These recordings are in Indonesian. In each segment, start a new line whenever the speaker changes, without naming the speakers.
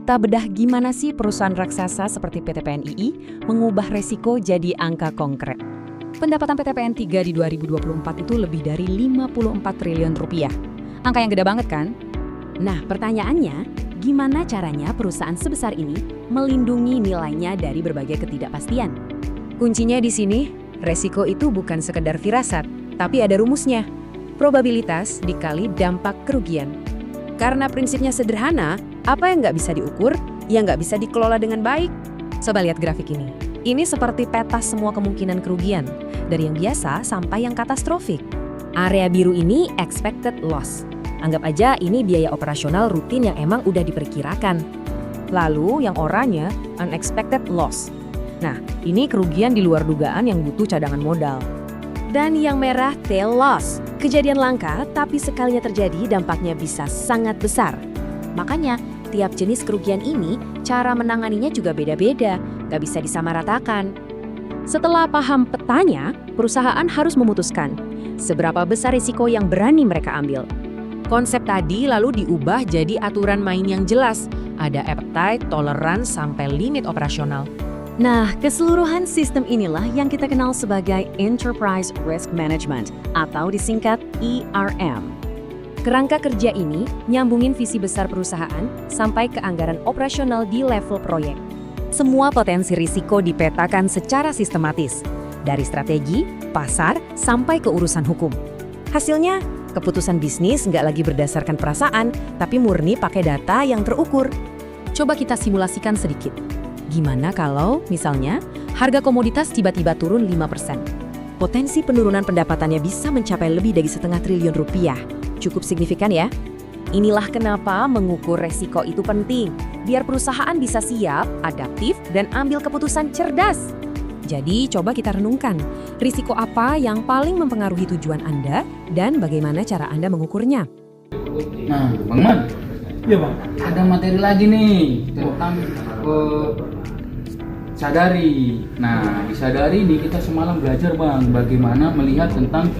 kita bedah gimana sih perusahaan raksasa seperti PT PNII mengubah resiko jadi angka konkret. Pendapatan PT PN 3 di 2024 itu lebih dari 54 triliun rupiah. Angka yang gede banget kan? Nah, pertanyaannya, gimana caranya perusahaan sebesar ini melindungi nilainya dari berbagai ketidakpastian? Kuncinya di sini, resiko itu bukan sekedar firasat, tapi ada rumusnya. Probabilitas dikali dampak kerugian. Karena prinsipnya sederhana, apa yang nggak bisa diukur, ya nggak bisa dikelola dengan baik. Coba lihat grafik ini. Ini seperti peta semua kemungkinan kerugian, dari yang biasa sampai yang katastrofik. Area biru ini expected loss. Anggap aja ini biaya operasional rutin yang emang udah diperkirakan. Lalu yang oranye unexpected loss. Nah, ini kerugian di luar dugaan yang butuh cadangan modal. Dan yang merah tail loss. Kejadian langka, tapi sekalinya terjadi dampaknya bisa sangat besar. Makanya, tiap jenis kerugian ini, cara menanganinya juga beda-beda, gak bisa disamaratakan. Setelah paham petanya, perusahaan harus memutuskan seberapa besar risiko yang berani mereka ambil. Konsep tadi lalu diubah jadi aturan main yang jelas, ada appetite, tolerance, sampai limit operasional. Nah, keseluruhan sistem inilah yang kita kenal sebagai Enterprise Risk Management atau disingkat ERM. Kerangka kerja ini nyambungin visi besar perusahaan sampai ke anggaran operasional di level proyek. Semua potensi risiko dipetakan secara sistematis, dari strategi, pasar, sampai ke urusan hukum. Hasilnya, keputusan bisnis nggak lagi berdasarkan perasaan, tapi murni pakai data yang terukur. Coba kita simulasikan sedikit. Gimana kalau, misalnya, harga komoditas tiba-tiba turun 5%? Potensi penurunan pendapatannya bisa mencapai lebih dari setengah triliun rupiah. Cukup signifikan ya? Inilah kenapa mengukur resiko itu penting, biar perusahaan bisa siap, adaptif, dan ambil keputusan cerdas. Jadi, coba kita renungkan, risiko apa yang paling mempengaruhi tujuan Anda dan bagaimana cara Anda mengukurnya.
Nah, Bang Man.
Iya Bang.
Ada materi lagi nih tentang sadari. Nah, di sadari ini kita semalam belajar Bang, bagaimana melihat tentang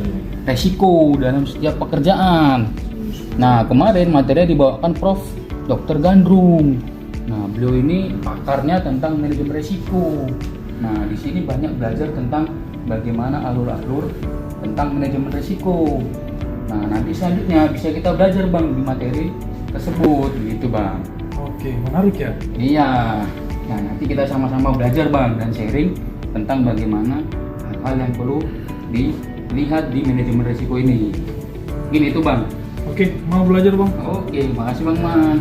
resiko dalam setiap pekerjaan. Nah, kemarin materinya dibawakan Prof. Dr. Gandrung. Nah, beliau ini pakarnya tentang manajemen resiko. Nah, di sini banyak belajar tentang bagaimana alur-alur tentang manajemen resiko. Nah, nanti selanjutnya bisa kita belajar Bang di materi tersebut, gitu Bang.
Oke, menarik ya.
Iya. Nah, nanti kita sama-sama belajar Bang dan sharing tentang bagaimana hal-hal yang perlu dilihat di manajemen risiko ini. Mungkin itu Bang.
Oke, mau belajar Bang.
Oke, makasih Bang Man.